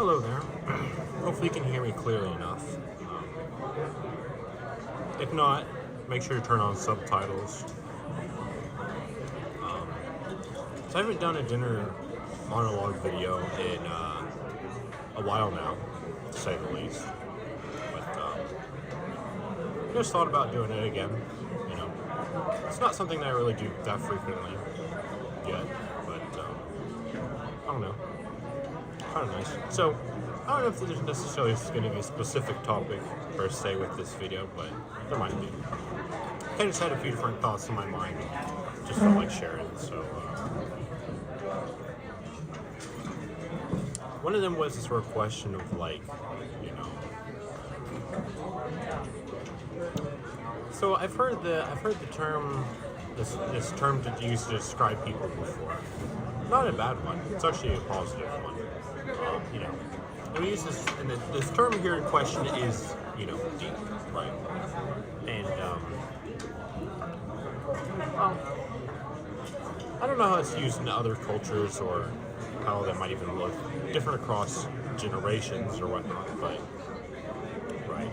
Hello there. Hopefully you can hear me clearly enough. If not, make sure to turn on subtitles. So I haven't done a dinner monologue video in a while now, to say the least. But just thought about doing it again. You know, it's not something that I really do that frequently yet, but I don't know. Kind of nice. So, I don't know if there's necessarily going to be a specific topic per se with this video, but there might be. I just had a few different thoughts in my mind, just felt like sharing. So, one of them was this sort of question of like, you know. So I've heard the term, this term to use to describe people before. Not a bad one. It's actually a positive one. You know, and we use this, and this term here in question is, you know, deep, right? And I don't know how it's used in other cultures or how that might even look different across generations or whatnot, but right,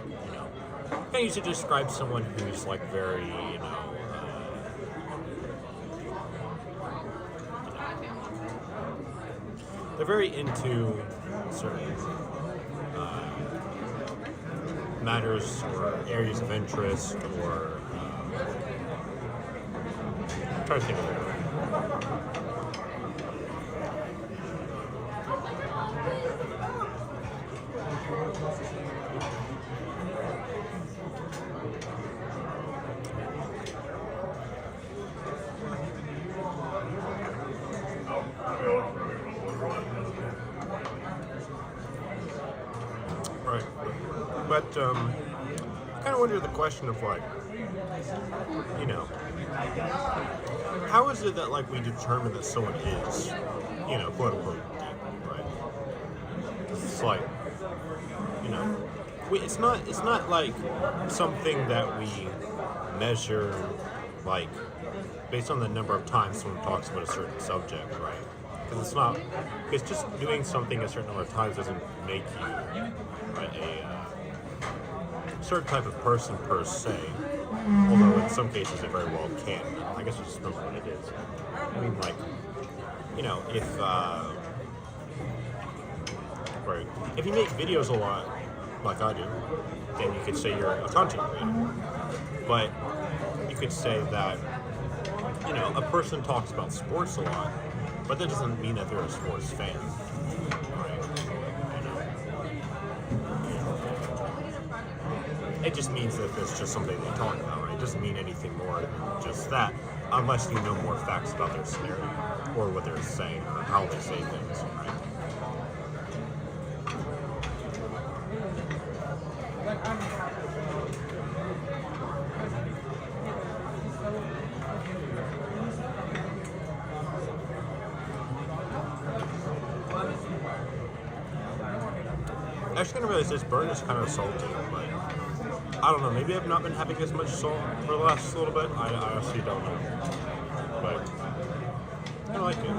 you know, I use it to describe someone who's like very, you know. They're very into certain matters or areas of interest, or I'm trying to think of it. Right, but I kind of wonder the question of like, you know, how is it that like we determine that someone is, you know, quote unquote deep, right? It's like, you know, it's not like something that we measure like based on the number of times someone talks about a certain subject, right? Because it's not, because just doing something a certain number of times doesn't make you, right, a certain type of person per se. Although in some cases it very well can. I guess it just depends what it is. I mean, like, you know, if you make videos a lot, like I do, then you could say you're a content creator. But you could say that, you know, a person talks about sports a lot, but that doesn't mean that they're a sports fan, right? You know, it just means that it's just something they talk about, right? It doesn't mean anything more than just that, unless you know more facts about their scenario, or what they're saying, or how they say things, right? I actually didn't realize this burn is kind of salty, but I don't know. Maybe I've not been having as much salt for the last little bit. I honestly don't know, but I like it.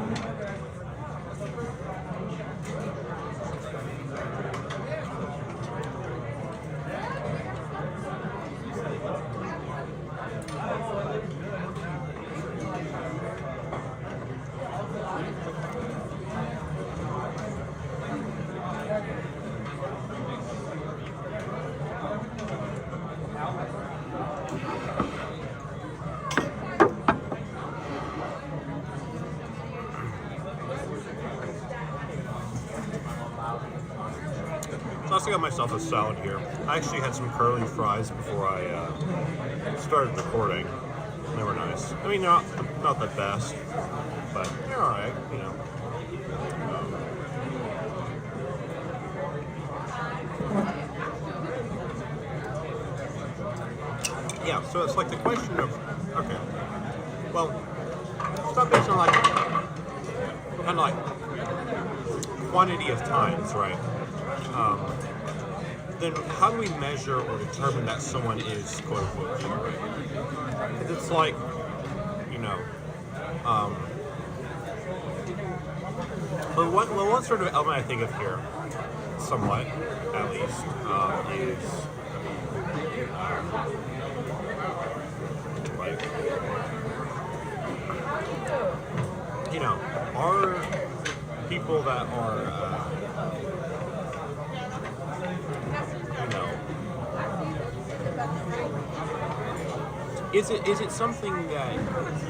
So I also got myself a salad here. I actually had some curly fries before I started recording. They were nice. I mean, not the best, but they're all right, you know. Yeah, so it's like the question of, okay, well, it's not based on like, kind of like quantity of times, right? Then how do we measure or determine that someone is quote unquote deep, right? Because it's like, you know, But one sort of element I think of here, somewhat at least, is like, you know, are people that are, you know, is it something that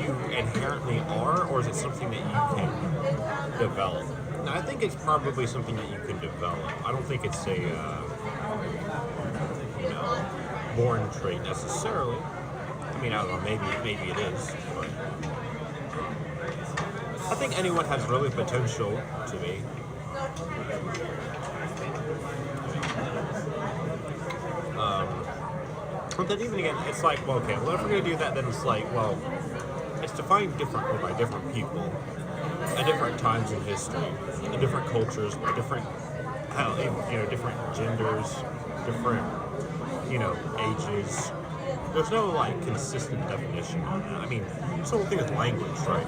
you inherently are, or is it something that you can develop? Now, I think it's probably something that you can develop. I don't think it's a you know, born trait necessarily. I mean, I don't know. Maybe it is, but I think anyone has really potential to be. But then even again, it's like, well, okay, well, if we're going to do that, then it's like, well, it's defined differently by different people at different times in history, in different cultures, by different, you know, different genders, different, you know, ages. There's no, like, consistent definition on that. I mean, it's the whole thing with language, right?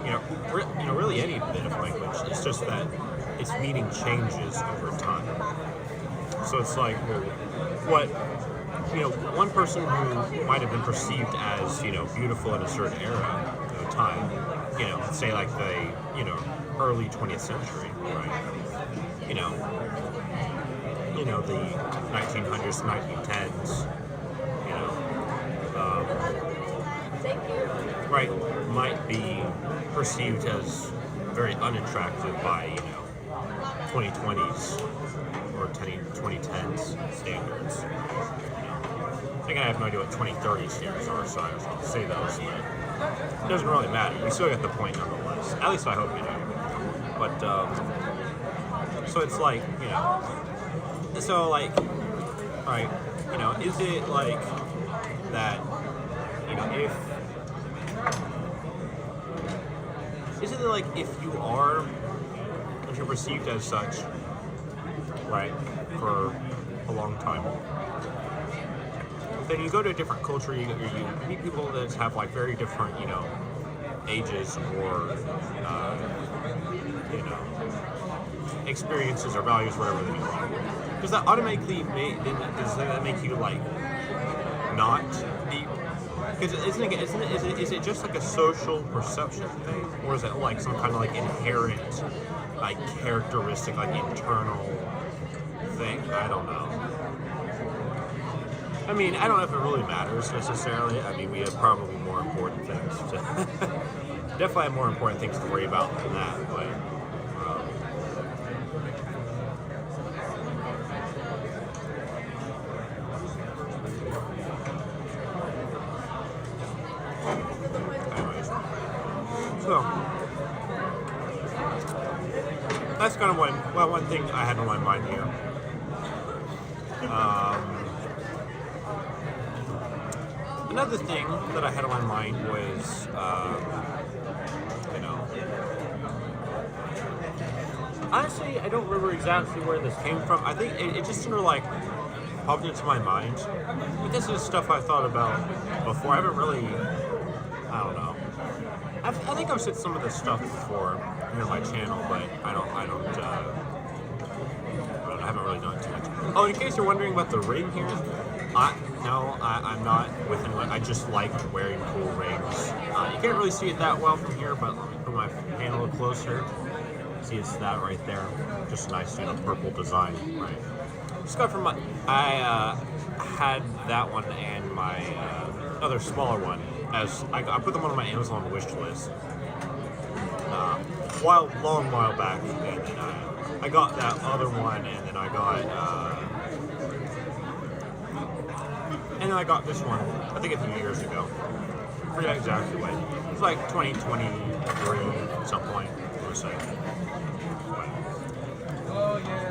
You know, really any bit of language. It's just that its meaning changes over time. So it's like, well, what, you know, one person who might have been perceived as, you know, beautiful in a certain era of time, you know, say like the, you know, early 20th century, right? You know, the 1900s, 1910s, you know, right, might be perceived as very unattractive by, you know, 2020s or 2010s standards. I think I have no idea what 2030 standards are, so I was going to say those, but it doesn't really matter. We still get the point nonetheless. At least I hope you do. But, so it's like, you know, so like, right, you know, is it like that, you know, is it like if you are, if you're perceived as such, right, for a long time, then you go to a different culture, you meet people that have like very different, you know, ages or, you know, experiences or values, whatever they are. Does that automatically does that make you like not be? Because is it just like a social perception thing, or is it like some kind of like inherent, like characteristic, like internal thing? I don't know. I mean, I don't know if it really matters necessarily. I mean, we have probably more important things to definitely have more important things to worry about than that. But anyways, so that's kind of one thing I had on my mind here. Another thing that I had on my mind was, you know, honestly, I don't remember exactly where this came from. I think it just sort of like popped into my mind. But this is stuff I've thought about before. I haven't really, I don't know. I think I've said some of this stuff before here on my channel, but I haven't really done too much. Oh, in case you're wondering about the ring here, I'm not with anyone. I just like wearing cool rings. You can't really see it that well from here, but let me put my hand a little closer. See, it's that right there. Just a nice, you know, purple design, right? Just got from I had that one and my other smaller one as I put them on my Amazon wish list. Long while back, and then I got that other one, and then I got this one, I think a few years ago. I forget exactly when. It was like 2023 at some point, I would say. Oh, yeah.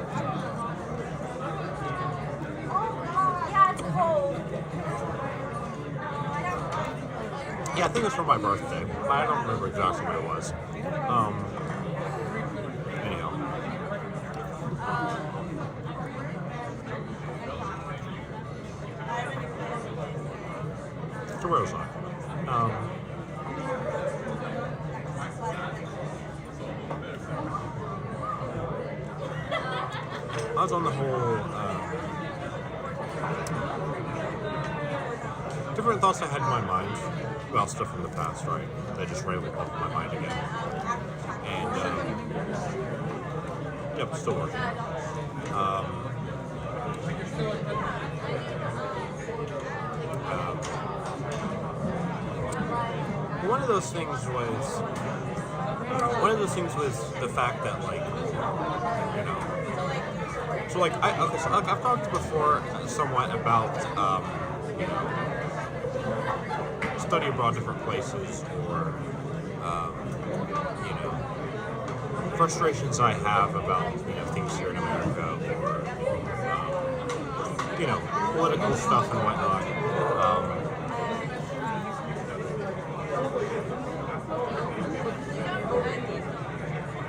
Yeah, I think it was for my birthday. I don't remember exactly what it was. Anyhow. So where was I? I was on the whole different thoughts I had in my mind about stuff from the past, right? That just randomly popped in my mind again. And yep, still working. One of those things was the fact that, like, you know, so like I've talked before somewhat about you know, study abroad, different places, or you know, frustrations I have about, you know, things here in America, or you know, political stuff and whatnot.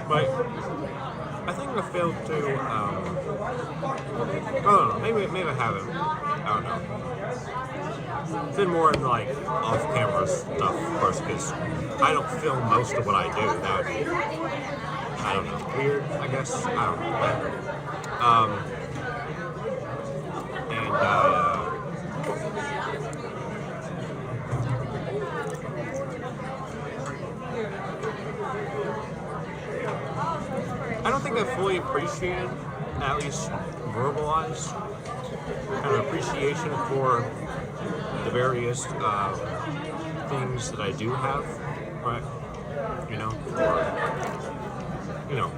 But I think I failed to, I don't know, maybe I haven't. I don't know. It's been more in, like, off-camera stuff, of course, because I don't film most of what I do. That would be, I don't know, weird, I guess. I don't know. And, I don't think I fully appreciated, at least verbalized, kind of appreciation for the various things that I do have, right? You know, or, you know,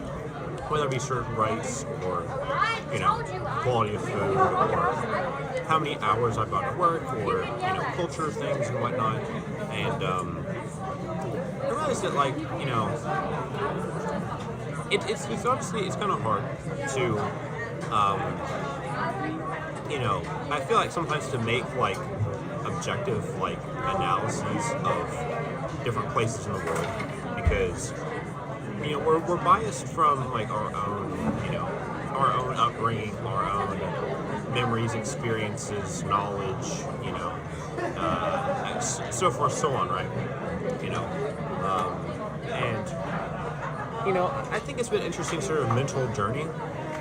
whether it be certain rights, or, you know, quality of food, or how many hours I've gone to work, or, you know, culture things and whatnot. And I realized that, like, you know, it's obviously, it's kind of hard to, you know, I feel like sometimes to make, like, objective, like, analyses of different places in the world, because, you know, we're biased from, like, our own, you know, our own upbringing, our own memories, experiences, knowledge, you know, so forth, so on, right? You know, and, you know, I think it's been an interesting sort of mental journey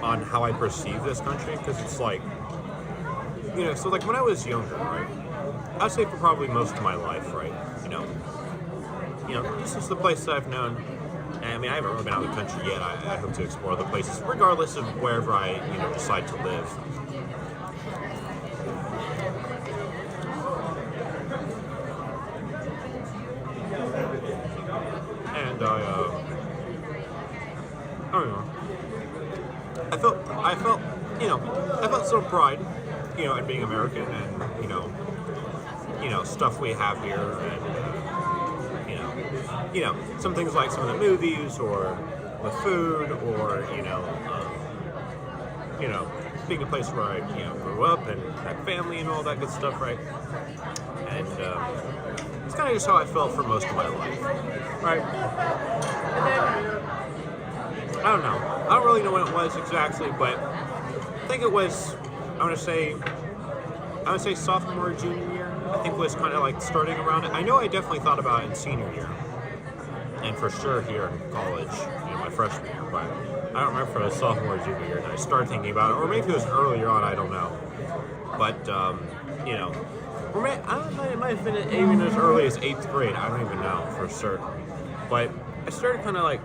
on how I perceive this country, because it's like, you know, so like when I was younger, right, I'd say for probably most of my life, right, you know, this is the place that I've known. And, I mean, I haven't really been out of the country yet. I hope to explore other places, regardless of wherever I, you know, decide to live. And I don't know. I felt, you know, I felt some pride, you know, in being American, and, you know, stuff we have here, and, you know, some things like some of the movies, or the food, or, you know, being a place where I, you know, grew up and had family and all that good stuff, right? And it's kind of just how I felt for most of my life, right? And then, I don't know. I don't really know when it was exactly, but I think it was, I would say sophomore, junior year. I think was kind of like starting around it. I know I definitely thought about it in senior year, and for sure here in college, you know, my freshman year, but I don't remember if it was sophomore or junior year that I started thinking about it, or maybe it was earlier on, I don't know. But, you know, or it might have been even as early as 8th grade, I don't even know for certain. But I started kind of like,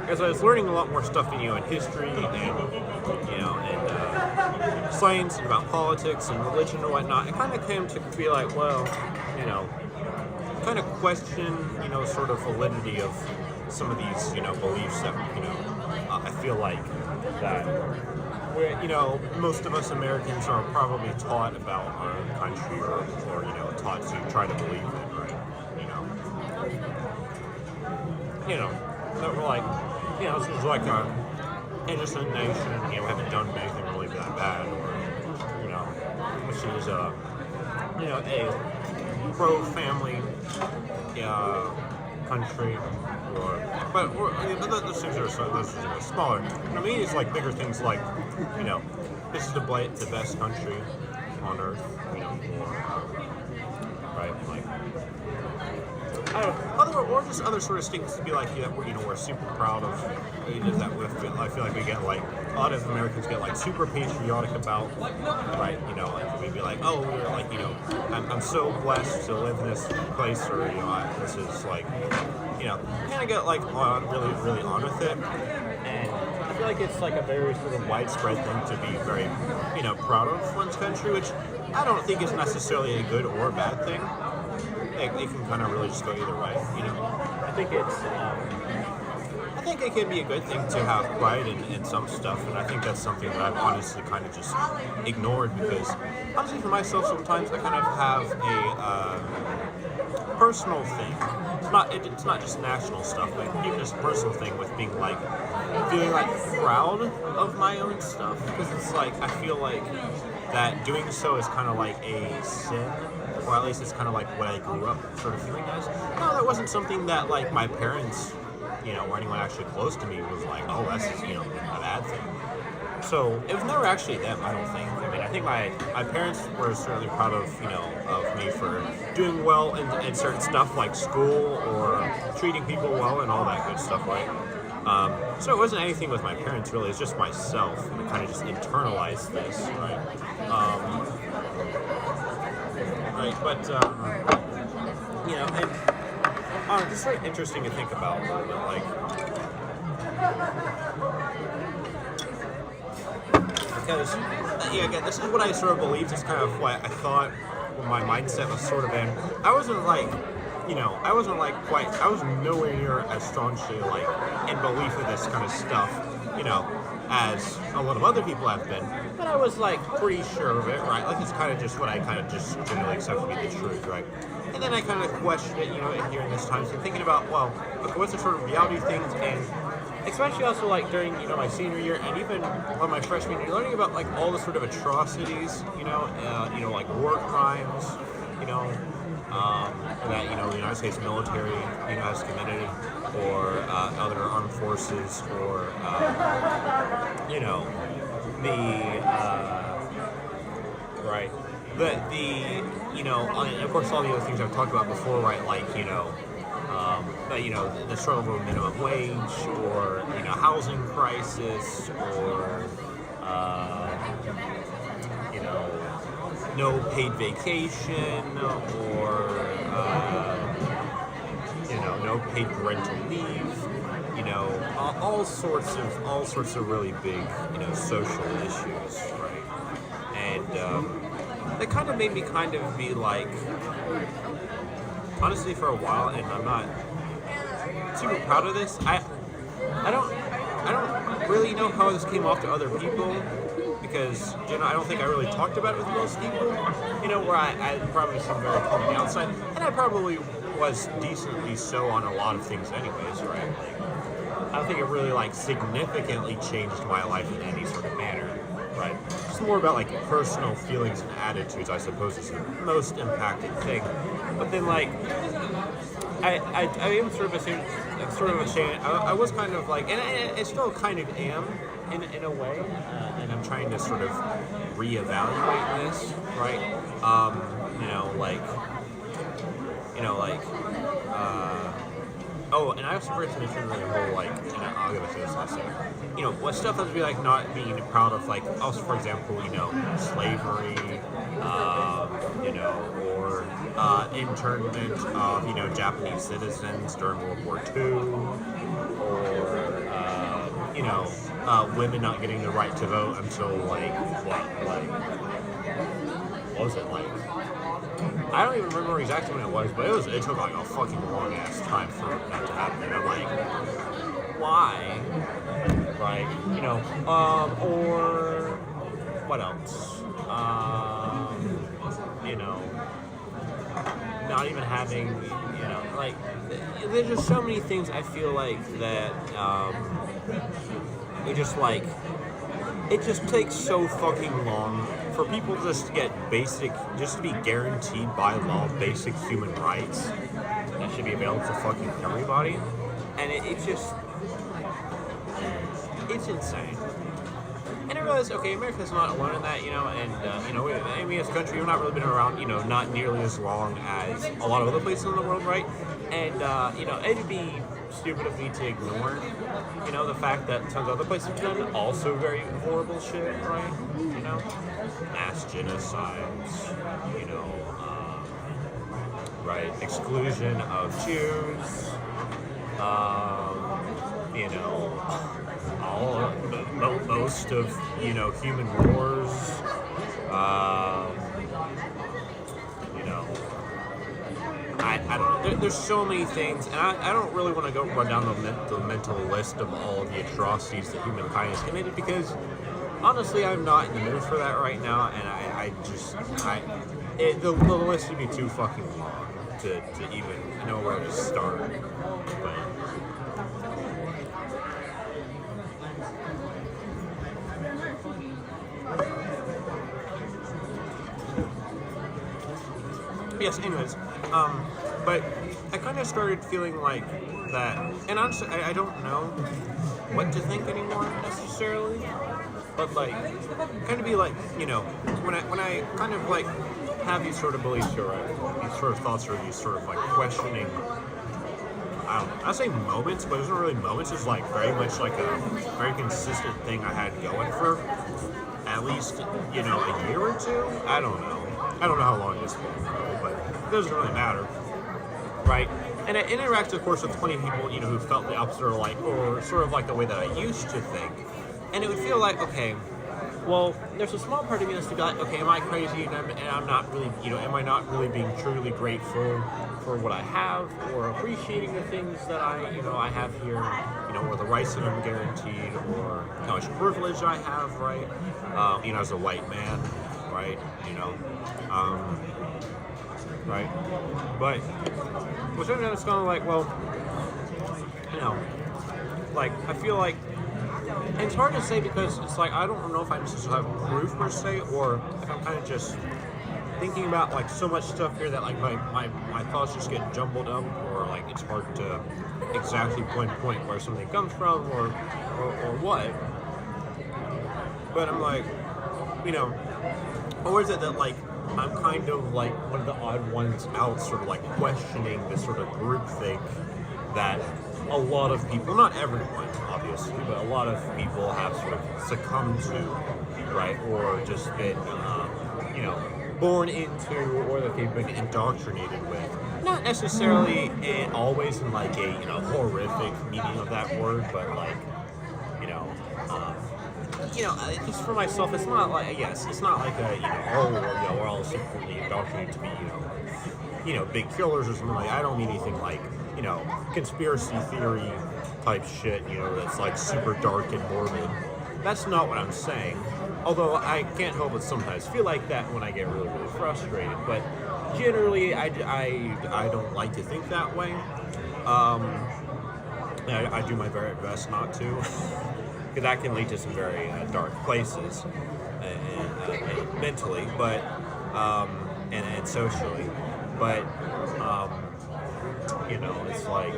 as I was learning a lot more stuff, you know, in history, and, you know, and science, and about politics and religion and whatnot, it kind of came to be like, well, you know, kind of question, you know, sort of validity of some of these, you know, beliefs that, you know, I feel like that, you know, most of us Americans are probably taught about our own country, or you know, taught to try to believe in, right? You know, that we're like, you know, this is like a innocent nation, you know, we haven't done anything really that bad, or, you know, this is a, you know, a pro-family country, but those things are smaller. I mean, it's like bigger things like, you know, this is the best country on earth, you know, or, right, like, I don't know, or just other sort of things to be like, yeah, we're super proud of. Is that I feel like we get like a lot of Americans get like super patriotic about, right? Like we'd be like, oh, we're like, I'm so blessed to live in this place, or this is like, kind of get like really really on with it, and I feel like it's like a very sort of widespread thing to be very, proud of one's country, which I don't think is necessarily a good or bad thing. It can kind of really just go either way, I think I think it can be a good thing to have pride in some stuff, and I think that's something that I've honestly kind of just ignored because, honestly, for myself, sometimes I kind of have a personal thing. It's not just national stuff, but even just a personal thing with being like feeling like proud of my own stuff, because it's like I feel like that doing so is kind of like a sin, or at least it's kind of like what I grew up sort of feeling as. No, that wasn't something that like my parents, or anyone actually close to me was like, oh, that's just, a bad thing. So it was never actually them, I don't think. I mean, I think my parents were certainly proud of, of me for doing well in certain stuff like school or treating people well and all that good stuff, right? So it wasn't anything with my parents really, it's just myself, and I kind of just internalized this, right? And it's very interesting to think about, like, because, again, this is what I sort of believed, is kind of what I thought my mindset was sort of in. I wasn't like, I was nowhere near as staunchly, like, in belief of this kind of stuff, as a lot of other people have been, but I was, like, pretty sure of it, right? Like, it's kind of just what I kind of just generally accept to be the truth, right? And then I kind of questioned it, here in this time, so thinking about, well, okay, what's the sort of reality of things, and especially also, like, during, my senior year, and even on my freshman year, learning about, like, all the sort of atrocities, like war crimes, that, the United States military, has committed, or other armed forces, or, right, and of course all the other things I've talked about before, right, like, the struggle for minimum wage, or, housing crisis, or, no paid vacation, or, no paid parental leave, all sorts of really big, social issues, right? And that kind of made me kind of be like, honestly, for a while, and I'm not super proud of this. I don't really know how this came off to other people, because, I don't think I really talked about it with most people, where I probably seemed very calm on the outside, and I probably was decently so on a lot of things anyways, right? Like, I don't think it really, like, significantly changed my life in any sort of manner, right? It's more about, like, personal feelings and attitudes, I suppose, is the most impacted thing. But then, like, I am sort of ashamed. I was kind of like, and I still kind of am in a way, and I'm trying to sort of reevaluate this, right? Oh, and I also forgot to mention the whole, like, I'll get to this last second. What stuff I would be like not being proud of, like, also, for example, slavery, or internment of, Japanese citizens during World War II, or, women not getting the right to vote until, like, what was it, like, I don't even remember exactly when it was, but it took like a fucking long ass time for that to happen. And I'm like, why? Right? Or what else? Not even having, like, there's just so many things I feel like that, it just takes so fucking long for people just to get just to be guaranteed by law basic human rights that should be available to fucking everybody. And it's insane. And I realized, okay, America's not alone in that, we as a country, we've not really been around, not nearly as long as a lot of other places in the world, right? And, it'd be stupid of me to ignore, the fact that tons of other places have done also very horrible shit, right? Mass genocides, right? Exclusion of Jews, most of, human wars, um, you know, I don't know. There's so many things, and I don't really want to go run down the mental list of all of the atrocities that humankind has committed because, honestly, I'm not in the mood for that right now, and the list would be too fucking long to even know where to start. But yes, anyways, but I kind of started feeling like that, and honestly, I don't know what to think anymore necessarily, but like, kind of be like, when I kind of like have these sort of beliefs or these sort of thoughts or these sort of like questioning, I don't know, I say moments, but it's not really moments, it's like very much like a very consistent thing I had going for at least, a year or two. I don't know how long this will go, but it doesn't really matter, right? And I interacted, of course, with plenty of people, who felt the opposite or sort of like the way that I used to think. And it would feel like, okay, well, there's a small part of me that's to be like, okay, am I crazy and I'm not really, am I not really being truly grateful for what I have or appreciating the things that I have here, or the rights that I'm guaranteed or how much privilege I have, right? As a white man, right? Right? But with something that's kind of like, well, like, I feel like, and it's hard to say because it's like, I don't know if I necessarily have proof per se, or if I'm kind of just thinking about like so much stuff here that like my thoughts just get jumbled up, or like it's hard to exactly pinpoint where something comes from or what. But I'm like, or is it that like I'm kind of like one of the odd ones out, sort of like questioning this sort of groupthink that a lot of people, not everyone obviously, but a lot of people have sort of succumbed to, right? Or just been, born into, or that they've been indoctrinated with. Not necessarily always in like a, horrific meaning of that word, but like, just for myself, it's not like, yes, it's not like a, we're all secretly indoctrinated to be, big killers or something like that. I don't mean anything like, conspiracy theory type shit, that's like super dark and morbid. That's not what I'm saying. Although I can't help but sometimes feel like that when I get really, really frustrated. But generally, I don't like to think that way. I do my very best not to. Because that can lead to some very dark places, and mentally, but and socially, but it's like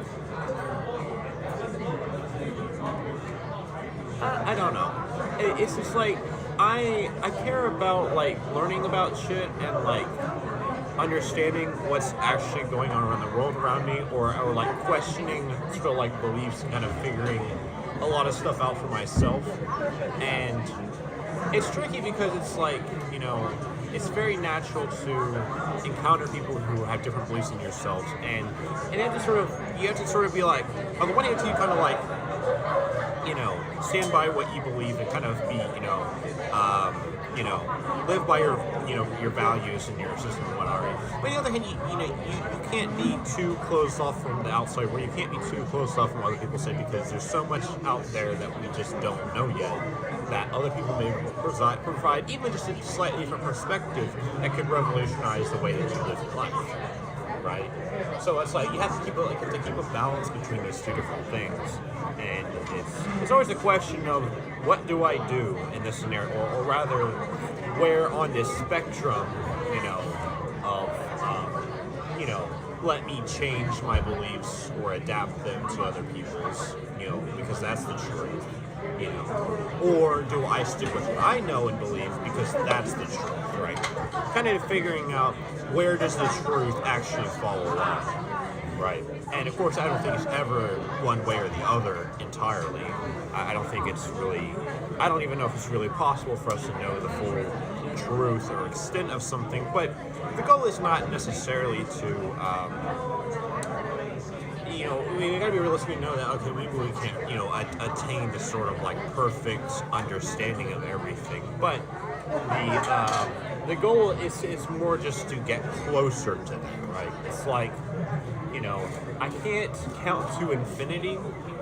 I don't know. It's just like I care about like learning about shit and like understanding what's actually going on around the world around me, or like questioning sort of like beliefs, kind of figuring a lot of stuff out for myself. And it's tricky because it's like, it's very natural to encounter people who have different beliefs than yourselves, and you have to sort of be like, on the one hand, you kind of like, stand by what you believe and kind of be, live by your values and your system and whatnot. But on the other hand, you can't be too closed off from the outside, where you can't be too closed off from what other people say, because there's so much out there that we just don't know yet, that other people may provide even just a slightly different perspective that could revolutionize the way that you live your life, right? So it's like you have to keep a balance between these two different things, and it's always a question of what do I do in this scenario, or rather, where on this spectrum, let me change my beliefs or adapt them to other people's, because that's the truth, or do I stick with what I know and believe because that's the truth, right? Kind of figuring out where does the truth actually fall in, right? And of course, I don't think it's ever one way or the other entirely. I don't think it's really, I don't even know if it's really possible for us to know the full truth or extent of something, but the goal is not necessarily to, we gotta be realistic and know that, okay, we can't, attain this sort of like perfect understanding of everything, but the goal is more just to get closer to them, right? It's like, I can't count to infinity,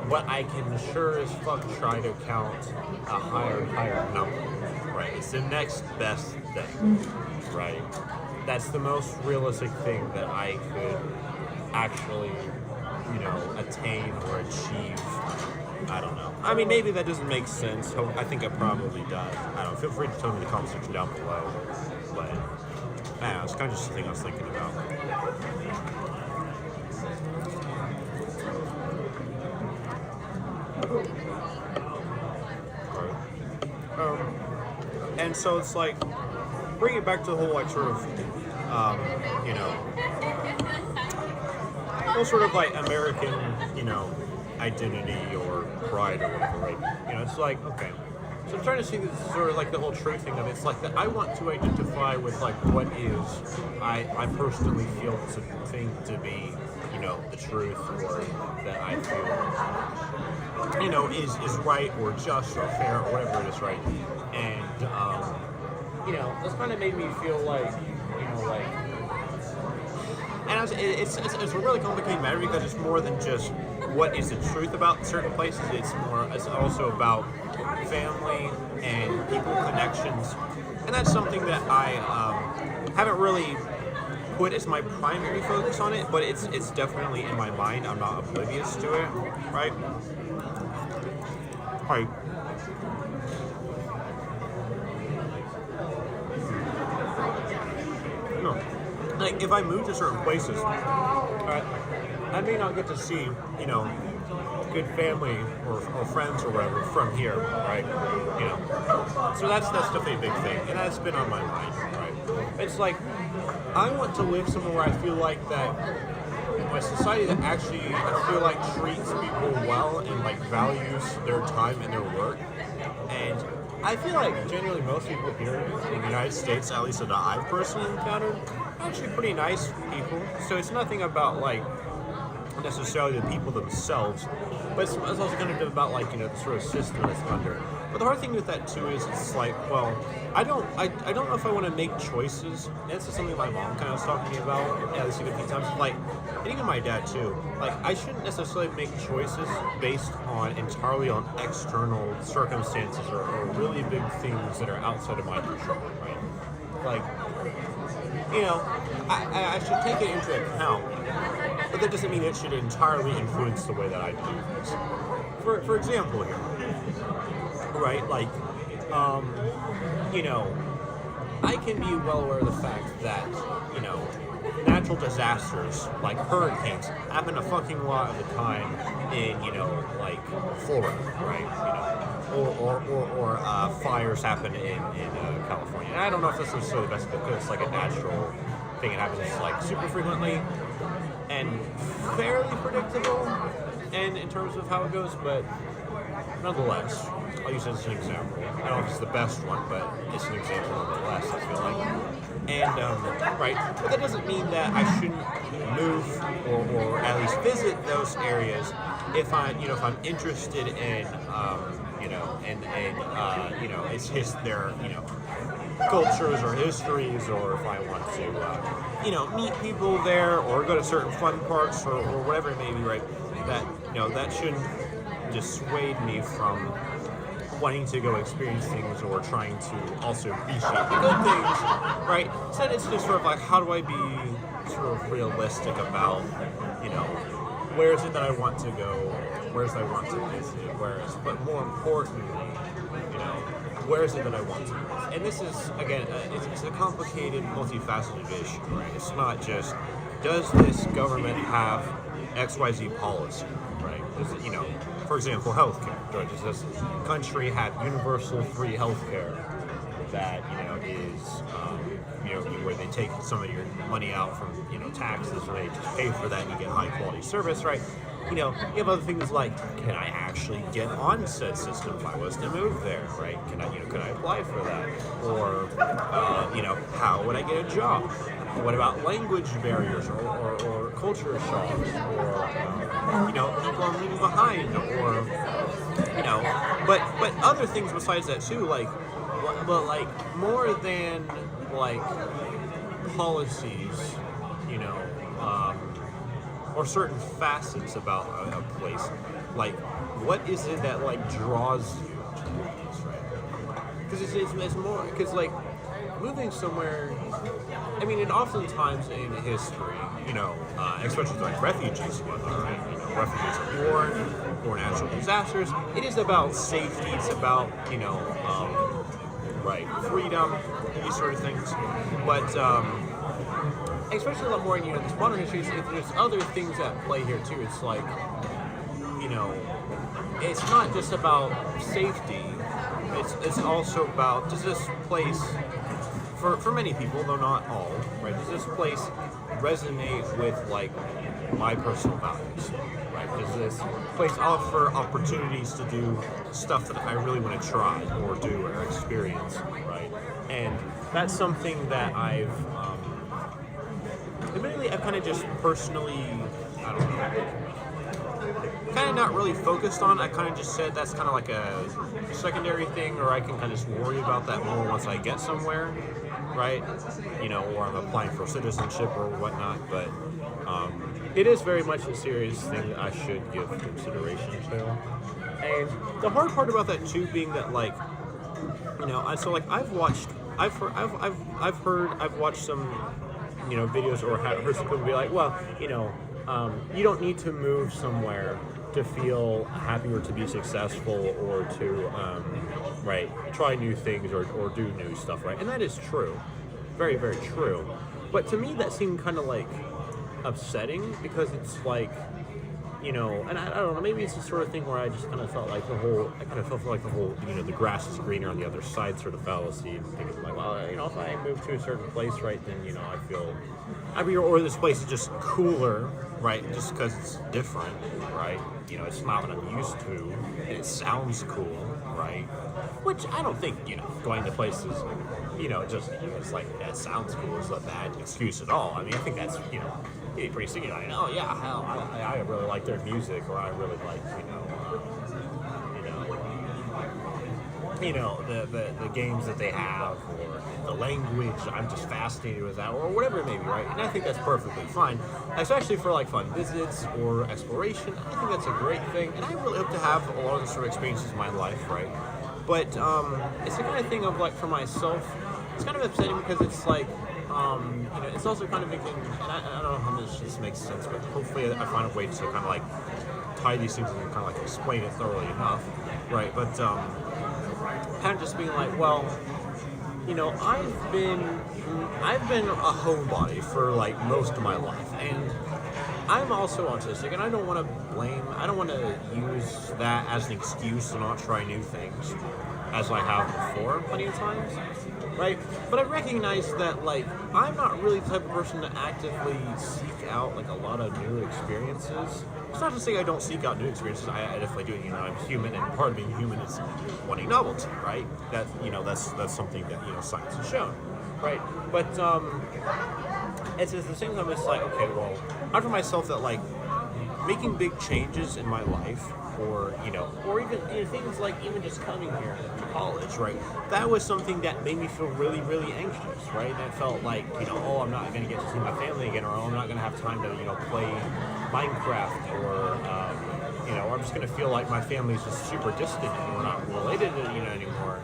but I can sure as fuck try to count a higher and higher number, right? It's the next best thing, right? That's the most realistic thing that I could actually, attain or achieve. I don't know. I mean, maybe that doesn't make sense. I think it probably does. I don't know. Feel free to tell me in the comment section down below. But, I don't know. It's kind of just the thing I was thinking about. And so it's like, bring it back to the whole, like, sort of, whole sort of, like, American, identity or pride or whatever, right? It's like, okay. So I'm trying to see this sort of like the whole truth thing of it. It's like that I want to identify with like what is I personally feel to think to be, the truth, or that I feel, is right or just or fair or whatever it is, right? And this kind of made me feel like, and it's a really complicated matter because it's more than just what is the truth about certain places. It's also about family and people connections, and that's something that I haven't really put as my primary focus on it, but it's definitely in my mind. I'm not oblivious to it, right? Right. No. Like, if I move to certain places, I may not get to see, good family or friends or whatever from here, right? So that's definitely a big thing, and that's been on my mind, right? It's like, I want to live somewhere where I feel like that my society that actually, I feel like, treats people well and like values their time and their work. And I feel like generally most people here in the United States, at least that I've personally encountered, are actually pretty nice people. So it's nothing about like necessarily the people themselves, but it's also going to be about like, the sort of system that's under. But the hard thing with that too is it's like, well, I don't know if I want to make choices. And this is something my mom kind of was talking to me about, at least a few times. Like, and even my dad too. Like, I shouldn't necessarily make choices based entirely on external circumstances or really big things that are outside of my control, right? Like, I should take it into account, but that doesn't mean it should entirely influence the way that I do things. For example here, right, like, I can be well aware of the fact that, natural disasters, like hurricanes, happen a fucking lot of the time in, like, Florida, right, or fires happen in California. And I don't know if this is so the best because it's like a natural thing. It happens like super frequently and fairly predictable, and in terms of how it goes, but nonetheless, I'll use it as an example. I don't know if it's the best one, but it's an example nonetheless, I feel like. And, right, but that doesn't mean that I shouldn't move or at least visit those areas if I'm interested in, it's their, cultures or histories, or if I want to, meet people there or go to certain fun parks or whatever it may be, right, that, that shouldn't dissuade me from wanting to go experience things or trying to also appreciate the good things, right? So it's just sort of like, how do I be sort of realistic about, where is it that I want to go, where is it I want to visit, but more importantly, where is it that I want to live? And this is, again, it's a complicated, multifaceted issue, right? It's not just, does this government have XYZ policy, right? Does it, for example, healthcare. Does this country have universal free healthcare? that is where they take some of your money out from taxes, or they just pay for that and you get high quality service, right? You have other things like, can I actually get on said system if I was to move there, right? Can I apply for that? Or, how would I get a job? What about language barriers or culture shocks, or, people I'm leaving behind, or, but other things besides that too, but more than, policies, or certain facets about a place, what is it that draws you to a place, right? Because it's more, because moving somewhere, I mean, and oftentimes in history, especially refugees and whatnot, right? Refugees of war or natural disasters, it is about safety, it's about freedom, these sort of things, but especially a lot more in this modern history, there's other things at play here too. It's it's not just about safety. It's also about, does this place, for many people, though not all, right? Does this place resonate with my personal values, right? Does this place offer opportunities to do stuff that I really want to try or do or experience, right? And that's something that admittedly, I've kind of just personally, I don't know, kind of not really focused on. I kind of just said that's kind of a secondary thing, or I can kind of just worry about that more once I get somewhere, right? Or I'm applying for citizenship or whatnot. But it is very much a serious thing that I should give consideration to. And the hard part about that too, being that I've watched some videos, or heard some people be like, well, you don't need to move somewhere to feel happy or to be successful or to, try new things or do new stuff, right? And that is true. Very, very true. But to me, that seemed kind of upsetting, because it's and I don't know, maybe it's the sort of thing where I just kind of felt like the whole, the grass is greener on the other side sort of fallacy, and thinking well, if I move to a certain place, right, then, I feel, or this place is just cooler, right, just because it's different, right, it's not what I'm used to, and it sounds cool, right, which I don't think, going to places, it's that sounds cool is a bad excuse at all. I mean, I think that's, pretty singing. Oh yeah, hell, I really like their music, or I really like, the games that they have, or the language. I'm just fascinated with that, or whatever it may be, right? And I think that's perfectly fine, especially for fun visits or exploration. I think that's a great thing, and I really hope to have a lot of those sort of experiences in my life, right? But it's the kind of thing of for myself, it's kind of upsetting, because it's it's also kind of making, and I don't know how much this makes sense, but hopefully I find a way to kind of tie these things and kind of explain it thoroughly enough, right? But kind of just being well, I've been a homebody for most of my life, and I'm also autistic, and I don't want to use that as an excuse to not try new things, as I have before plenty of times, right? But I recognize that I'm not really the type of person to actively seek out a lot of new experiences. It's not to say I don't seek out new experiences. I definitely do. I'm human, and part of being human is wanting novelty, right? That's something that science has shown, right? But it's at the same time, it's okay, well, I find myself that making big changes in my life, or even things even just coming here to college, right? That was something that made me feel really, really anxious, right? And it felt oh, I'm not going to get to see my family again, or I'm not going to have time to play Minecraft, or or I'm just going to feel like my family's just super distant and we're not related anymore,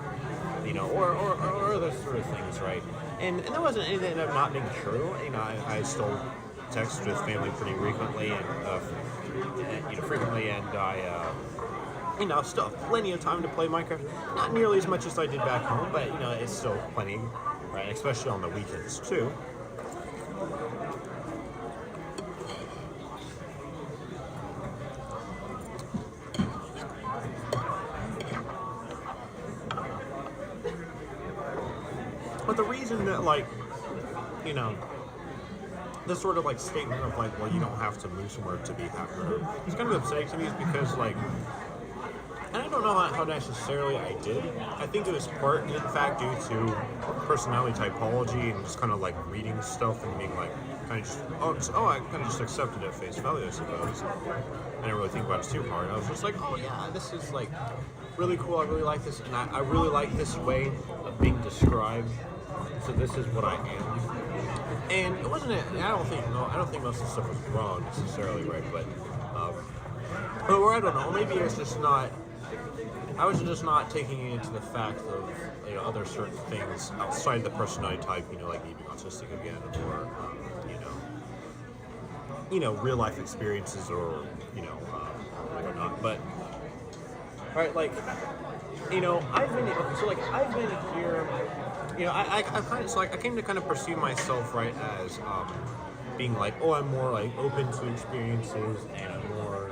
or other sort of things, right? And that wasn't anything that not being true. I still text with family pretty frequently, and I still have plenty of time to play Minecraft. Not nearly as much as I did back home, but it's still plenty, right? Especially on the weekends too. But the reason that, like, you know, this sort of like statement of like, well, you don't have to move somewhere to be happier, it's kind of upsetting to me, is because like, and I don't know how necessarily I did. I think it was part, in fact, due to personality typology and just kind of like reading stuff and being like, kind of just, I kind of just accepted it at face value, I suppose. I didn't really think about it too hard. I was just like, oh yeah, this is like really cool. I really like this, and I really like this way of being described. So this is what I am. And it wasn't. I don't think most of the stuff was wrong necessarily, right? Or I don't know. Maybe it's just not. I was just not taking into the fact of, you know, other certain things outside the personality type, you know, like being autistic again, or real life experiences, or whatnot. But right, like, you know, I've been here. You know, I came to kind of perceive myself, right, as being like, oh, I'm more like open to experiences, and I'm more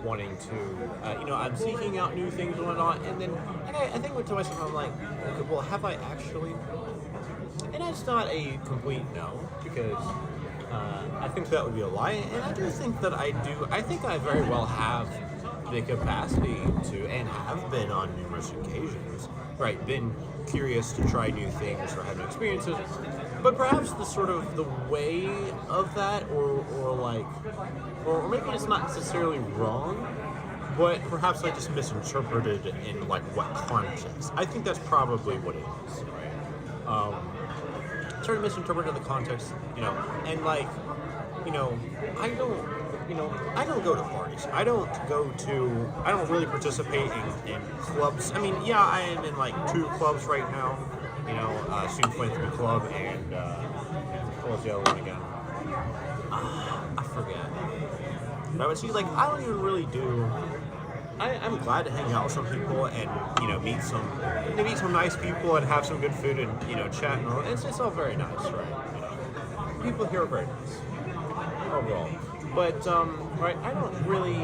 wanting to, I'm seeking out new things and whatnot. And then I think to myself, I'm like, okay, well, have I actually? And that's not a complete no, because I think that would be a lie. And I do think that I do. I think I very well have the capacity to, and have been on numerous occasions, right, been curious to try new things or have new experiences, but perhaps the sort of the way of that, or maybe it's not necessarily wrong, but perhaps I just misinterpreted in like what context. I think that's probably what it is, right? Sort of misinterpreted the context, and like, I don't go to parties. I don't really participate in clubs. I mean, yeah, I am in like 2 clubs right now. Student Philanthropy Club and what was the other one again? I forget. But I would see, like, I don't even really do. I'm glad to hang out with some people and meet some nice people and have some good food and chat and all. It's all very nice, right? People here are very nice overall. But, right, I don't really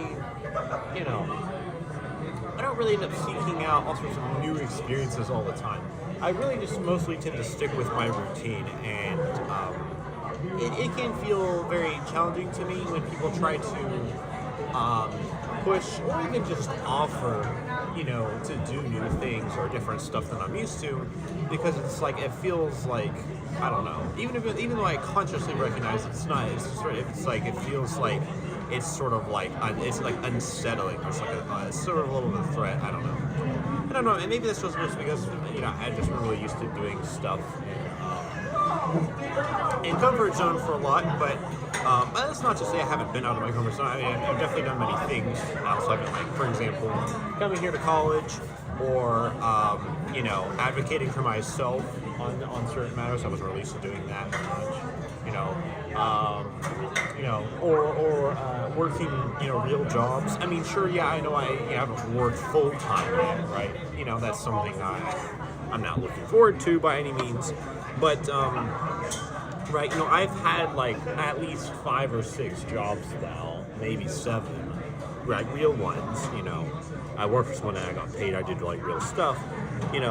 end up seeking out all sorts of new experiences all the time. I really just mostly tend to stick with my routine, and it can feel very challenging to me when people try to push or even just offer, to do new things or different stuff that I'm used to, because it's like, it feels like, I don't know, even though I consciously recognize it's not, it feels like it's sort of like, it's like unsettling, it's like it's sort of a little bit of a threat. I don't know, and maybe that's just because, I've just been really used to doing stuff in comfort zone for a lot, but that's not to say I haven't been out of my comfort zone. I mean, I've definitely done many things outside of, like, for example, coming here to college, or advocating for myself on certain matters. I wasn't really used to doing that much, or working, real jobs. I mean, sure, yeah, I know I haven't worked full time yet, right? That's something I'm not looking forward to by any means, but right, I've had like at least 5 or 6 jobs now, maybe 7, right, real ones. I worked for someone and I got paid. I did like real stuff, it's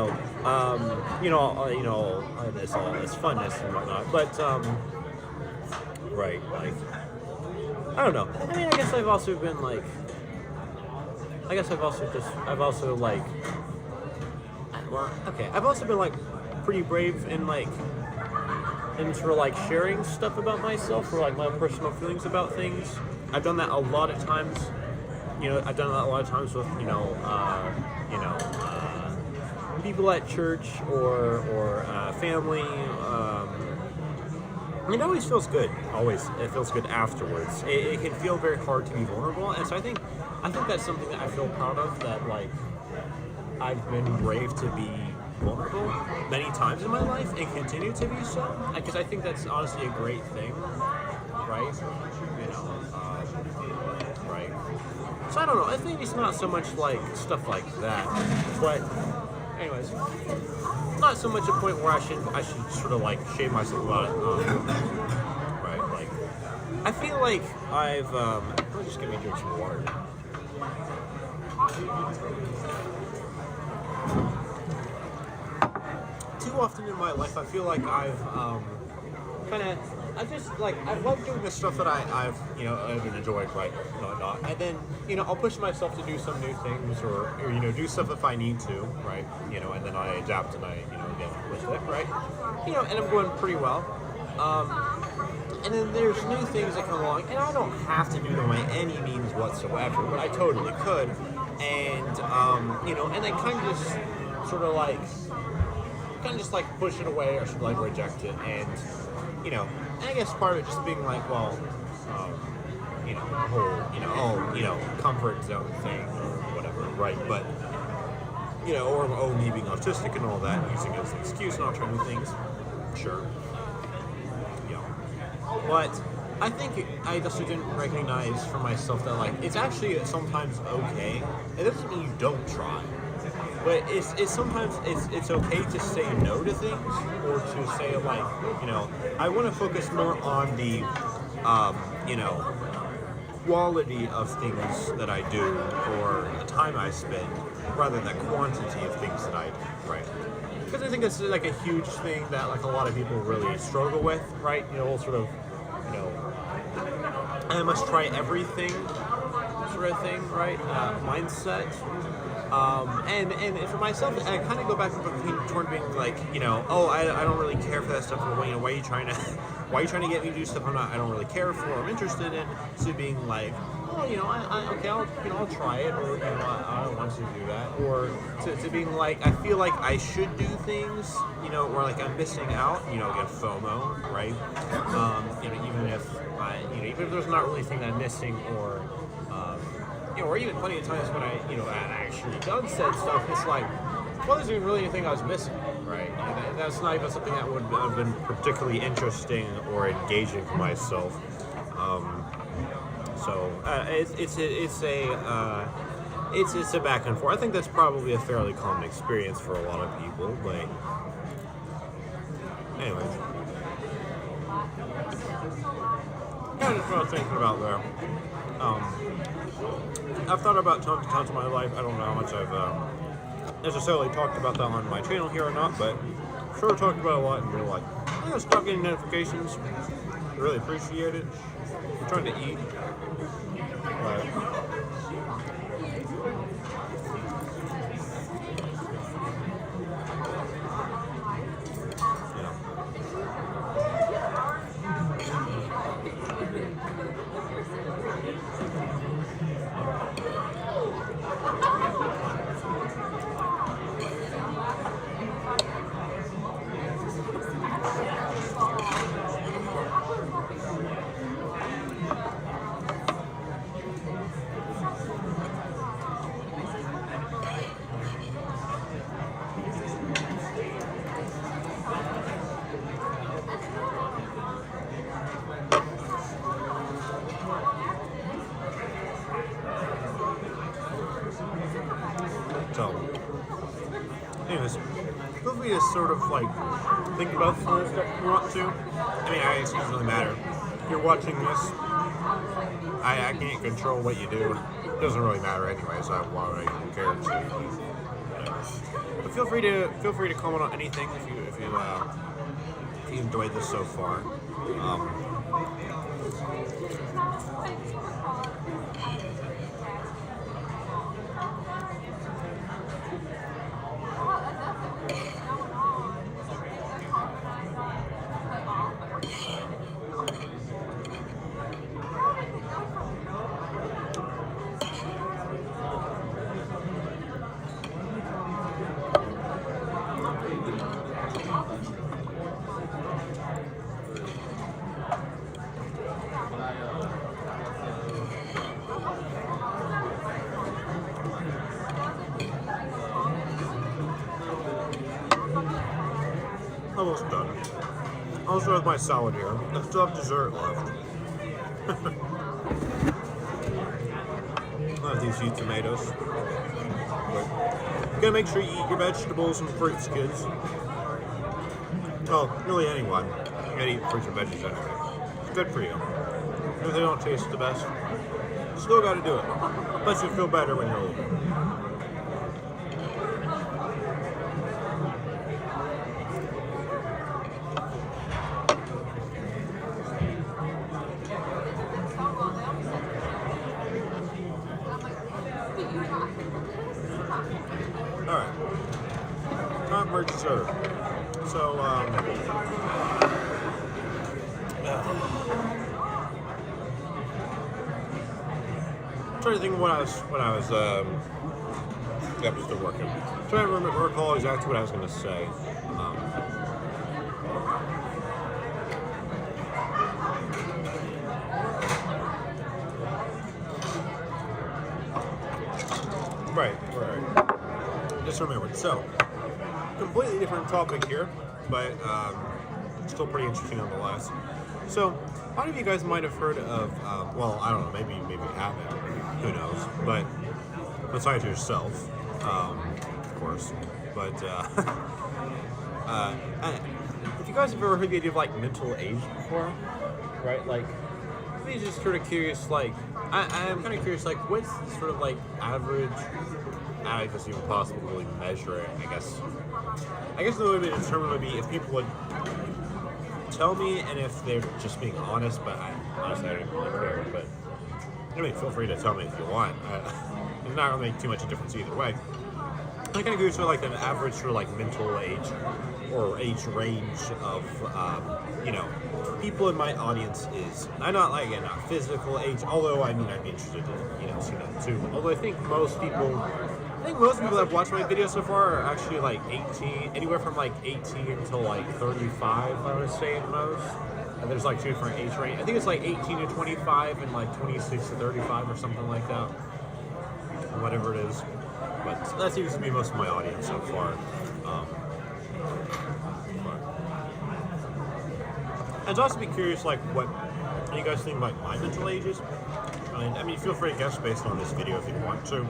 all this funness and whatnot. But right, like, I don't know. I mean, I guess I've also been like, I've also been like pretty brave in like, into like sharing stuff about myself, or like my personal feelings about things. I've done that a lot of times. I've done that a lot of times with people at church or family. It always feels good. It feels good afterwards. It can feel very hard to be vulnerable, and so I think that's something that I feel proud of. That like, I've been brave to be vulnerable many times in my life and continue to be so, because I think that's honestly a great thing, right? Right. So I don't know. I think it's not so much like stuff like that, but anyways, not so much a point where I should sort of like shame myself about it. Right. Like, I feel like I've let me just get me drink some water. too often in my life, I feel like I've kind of, I love doing the stuff that I've been enjoying, right, and whatnot. And then, I'll push myself to do some new things, or do stuff if I need to, right, and then I adapt and I, get with it, right, and I'm going pretty well. And then there's new things that come along, and I don't have to do them by any means whatsoever, but I totally could. And, and I kind of just sort of push it away, or sort of reject it. And, I guess part of it just being like, well, the whole, comfort zone thing or whatever, right? But, or me being autistic and all that, using it as an excuse not trying new things, sure. But I think I just didn't recognize for myself that, it's actually sometimes okay. It doesn't mean you don't try. But it's sometimes it's okay to say no to things, or to say, I want to focus more on the, quality of things that I do, or the time I spend, rather than the quantity of things that I do, right? Because I think it's a huge thing that a lot of people really struggle with, right? Sort of, I must try everything sort of thing, right? Mindset. And for myself, I kind of go back toward being I don't really care for that stuff. Or, why are you trying to get me to do stuff I don't really care for, or I'm interested in? To being I'll try it, or I don't want to do that, or to being I feel like I should do things, or I'm missing out, again, FOMO, right? Even if there's not really anything that I'm missing, or or even plenty of times when I actually done said stuff, it's well, there's even really anything I was missing, right? And that's not even something that would have been particularly interesting or engaging for myself. It's a back and forth. I think that's probably a fairly common experience for a lot of people, but anyway. Yeah, just what I was thinking about there. I've thought about times in my life. I don't know how much I've necessarily talked about that on my channel here or not, but sure talked about it a lot, and you're I'm gonna stop getting notifications. I really appreciate it. I'm trying to eat. But anyways, feel free to sort of think about some stuff you want to. I mean, it doesn't really matter. If you're watching this, I can't control what you do. It doesn't really matter anyway, so why would I even care to? But feel free to comment on anything if you enjoyed this so far. Almost done. I also have my salad here. I still have dessert left. I have these sweet tomatoes. But you gotta make sure you eat your vegetables and fruits, kids. Well, really anyone. You gotta eat fruits and veggies anyway. It's good for you. If they don't taste the best, you still gotta do it. Lets you feel better when you're older. are deserved. So, I'm trying to think of what I was yep, still working. Trying to recall exactly what I was going to say. Right. Just remembered. So, completely different topic here, but still pretty interesting nonetheless. So, a lot of you guys might have heard of, well, I don't know, maybe you haven't, who knows, but besides yourself, of course, but if you guys have ever heard the idea of like mental age before, right? Like, I'm just sort of curious, like, I'm kind of curious, like, what's sort of like average, I guess even possible to really measure it, I guess the way to determine would be if people would tell me and if they're just being honest, but honestly I don't really care, but I mean, feel free to tell me if you want. It's not going to make too much of a difference either way. I'm kind of curious for like an average sort of like mental age or age range of, people in my audience is, I'm not like, again, not physical age, although I mean, I'd be interested in, seeing that too. Although I think most people that have watched my videos so far are actually like 18, anywhere from like 18 to like 35, I would say at most. And there's like two different age range. I think it's like 18 to 25 and like 26 to 35 or something like that. Whatever it is. But that seems to be most of my audience so far. I'd also be curious, like, what you guys think about my mental ages. I mean, feel free to guess based on this video if you want to.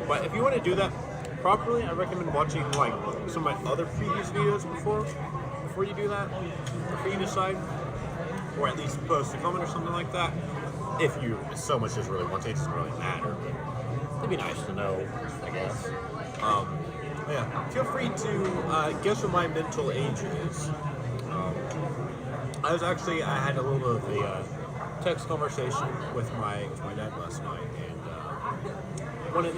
But if you want to do that properly, I recommend watching, like, some of my other previous videos before you do that, before you decide. Or at least post a comment or something like that. If you so much as really want to, it doesn't really matter. It'd be nice to know, I guess. Yeah, feel free to guess what my mental age is. I had a little bit of a text conversation with my dad last night, and one of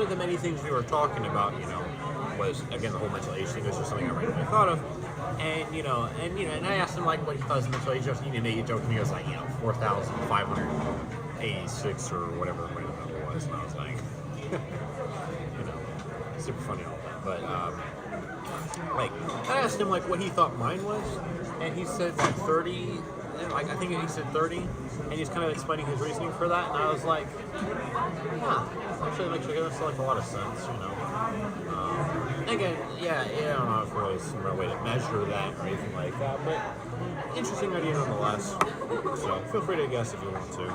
the many things we were talking about, was again the whole mental age thing. It was just something I randomly thought of, and I asked him like what he thought his mental age was. He made a joke to me. It was like 4,586 or whatever the random number was, and I was like, super funny and all that, but I asked him like what he thought mine was, and he said like 30. Like I think he said 30, and he's kind of explaining his reasoning for that, and I was like, actually makes like a lot of sense, Again, I don't know if there really is some real way to measure that or anything like that, but interesting idea nonetheless. So feel free to guess if you want to.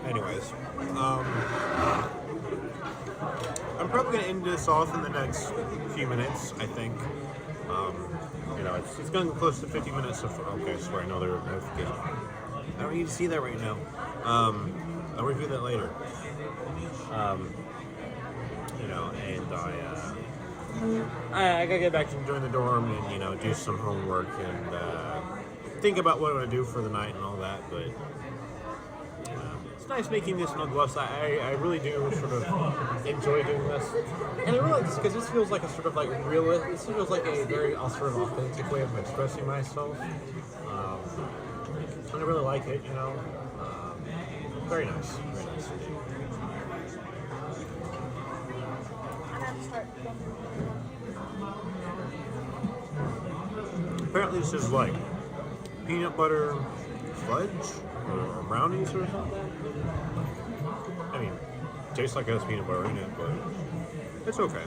Anyways, I'm probably going to end this off in the next few minutes, I think. It's going to go close to 50 minutes. Okay, sorry, another notification. I don't need to see that right now. I'll review that later. I gotta get back to enjoying the dorm and, do some homework and think about what I want to do for the night and all that, but it's nice making this nonetheless. I really do sort of enjoy doing this, and I really like this because this feels like a sort of like this feels like a very sort of authentic way of expressing myself, and I really like it, very nice, very nice. Apparently this is like peanut butter fudge or brownies or something. I mean, tastes like it has peanut butter in it, but it's okay.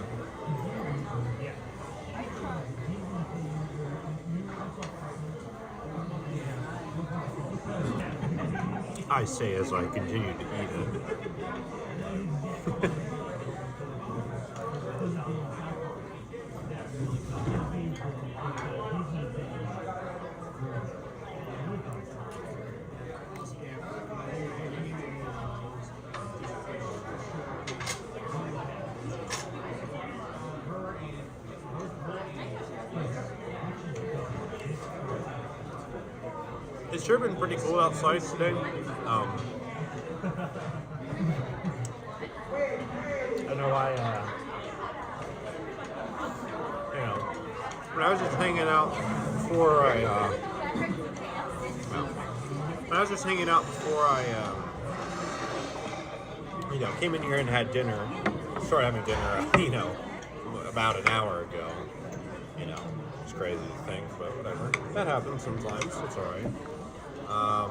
I say as I continue to eat it. It's sure been pretty cold outside today. I know when I was just hanging out before came in here and had dinner, started having dinner, about an hour ago. It's crazy to think, but whatever. That happens sometimes. It's alright. I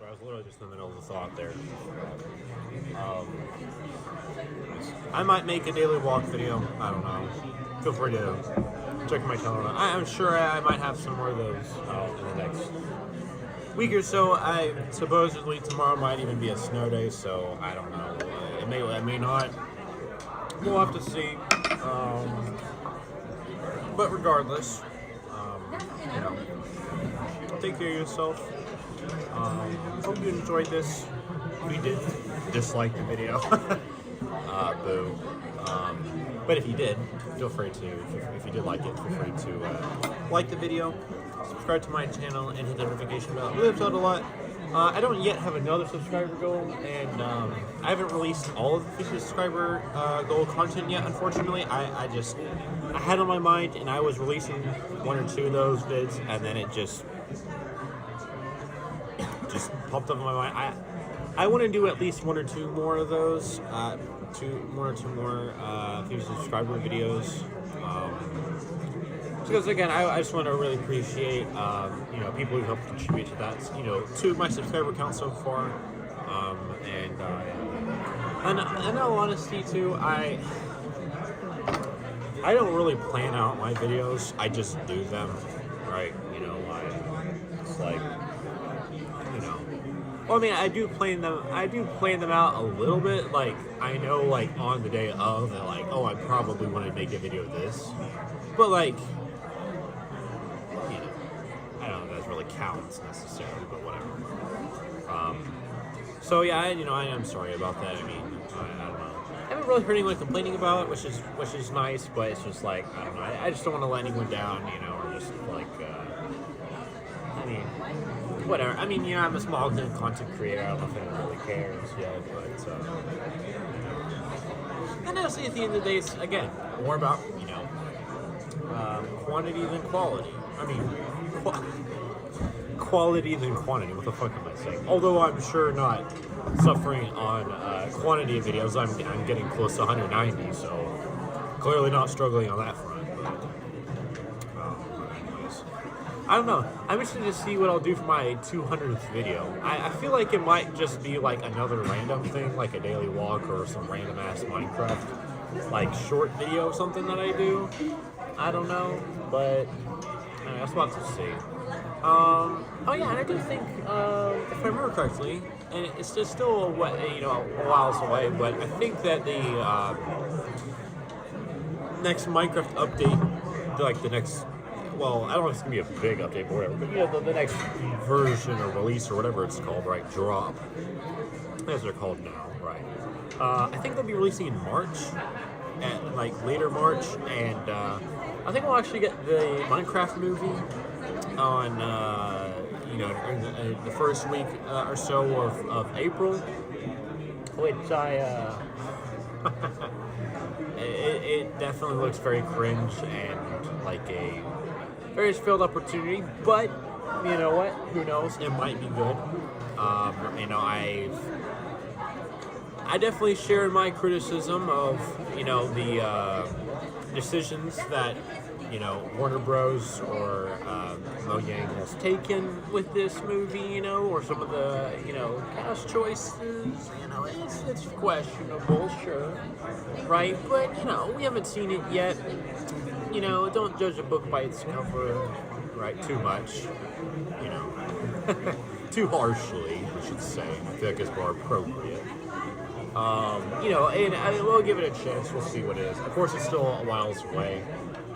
was literally just in the middle of a thought there. I might make a daily walk video. I don't know. Feel free to check my channel. I'm sure I might have some more of those in the next week or so. Supposedly tomorrow might even be a snow day, so I don't know. It may not. We'll have to see. But regardless, take care of yourself. Hope you enjoyed this. If you did, dislike the video. Boo. But if you did, feel free to, if you did like it, feel free to like the video, subscribe to my channel, and hit the notification bell. It really helps out a lot. I don't yet have another subscriber goal, and I haven't released all of the 50 subscriber goal content yet, unfortunately. I had it on my mind, and I was releasing one or two of those vids, and then it just popped up in my mind. I want to do at least one or two more of those, one or two more 50 subscriber videos. Because again, I just want to really appreciate people who helped contribute to that, to my subscriber count so far. And in all honesty too, I don't really plan out my videos. I just do them, right? It's like, well, I mean, I do plan them out a little bit. Like, I know, like, on the day of, that, like, oh, I probably want to make a video of this. But, like, I don't know if that really counts necessarily, but whatever. So, yeah, I am sorry about that. I mean, I don't know. I haven't really heard anyone complaining about it, which is nice, but it's just, like, I don't know. I just don't want to let anyone down, or just, like, whatever. I mean, I'm a small content creator. I don't know if anyone really cares yet, but and honestly, at the end of the day, it's again more about quantity than quality. I mean, quality than quantity. What the fuck am I saying? Although I'm sure not suffering on quantity of videos. I'm getting close to 190, so clearly not struggling on that front. I don't know. I'm interested to see what I'll do for my 200th video. I feel like it might just be like another random thing, like a daily walk or some random ass Minecraft, like short video or something that I do. I don't know, but that's what to see. Oh yeah, and I do think, if I remember correctly, and it's just still a while away, but I think that the next Minecraft update, like the next. Well, I don't know if it's going to be a big update or whatever, but the next version or release or whatever it's called, right, drop, as they're called now, right, I think they'll be releasing in March, like later March, and I think we'll actually get the Minecraft movie on, during the first week or so of April, which it definitely looks very cringe and like a very filled opportunity, but you know what? Who knows? It might be good. I definitely shared my criticism of the decisions that Warner Bros. Or Mojang has taken with this movie, or some of the cast choices. It's questionable, sure. right? But, you know, we haven't seen it yet. You know, don't judge a book by its cover, right, too much. You know, too harshly, I should say. I feel like it's more appropriate. You know, and we'll give it a chance. We'll see what it is. Of course, it's still a whiles away.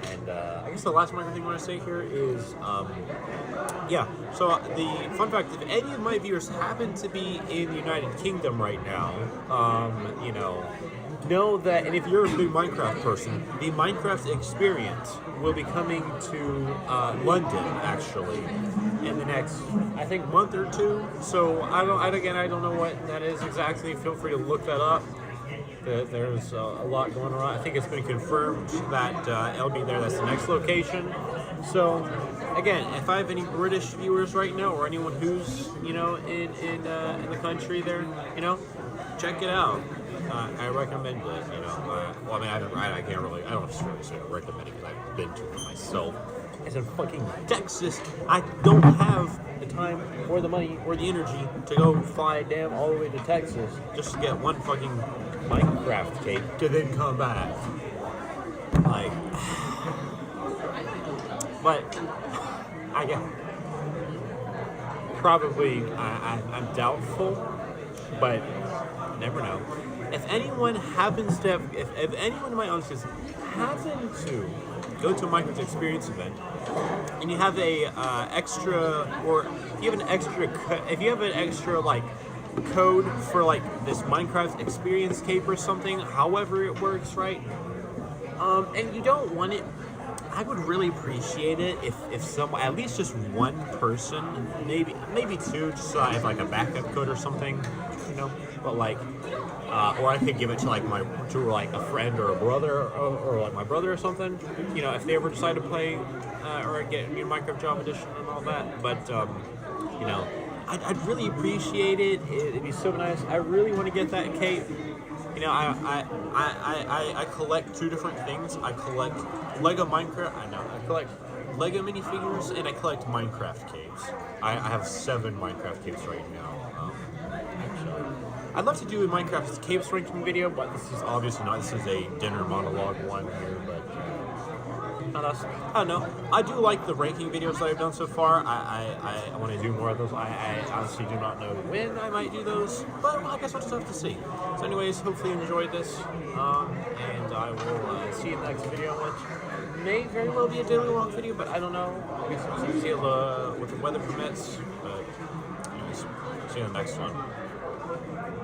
And I guess the last minor thing I want to say here is, yeah. So the fun fact: if any of my viewers happen to be in the United Kingdom right now, you know that, and if you're a big Minecraft person, the Minecraft experience will be coming to London actually in the next, I think, month or two. So I don't know what that is exactly. Feel free to look that up. There's a lot going on. I think it's been confirmed that it'll be there. That's the next location. So, again, if I have any British viewers right now, or anyone who's, you know, in the country there, you know, check it out. I recommend it. You know, well, I mean, I can't really, I don't necessarily say I recommend it because I've been to it myself. It's in fucking Texas. I don't have the time or the money or the energy to go fly damn all the way to Texas just to get one fucking Minecraft cake to then come back. Like, but I get probably I'm doubtful, but never know. If anyone happens to have, if anyone in my audience happen to go to a Minecraft experience event, and you have a extra, or if you have an extra like code for like this Minecraft experience cape or something, however it works, right? And you don't want it, I would really appreciate it if some, at least just one person, maybe two, just so I have like a backup code or something, you know. But like, or I could give it to like a friend or a brother or like my brother or something, you know, if they ever decide to play or get a new Minecraft Java Edition and all that. But you know, I'd really appreciate it. It'd be so nice. I really want to get that cape. You know, I collect two different things. I collect Lego Minecraft. I collect Lego minifigures, and I collect Minecraft capes. I have 7 Minecraft capes right now. Actually, I'd love to do a Minecraft capes ranking video, but this is obviously not. This is a dinner monologue one here, but I don't know. I do like the ranking videos that I've done so far. I want to do more of those. I honestly do not know when I might do those, but I guess we'll just have to see. So anyways, hopefully you enjoyed this, and I will see you in the next video, which may very well be a daily log video, but I don't know. We can see what the weather permits, but anyways, see you in the next one.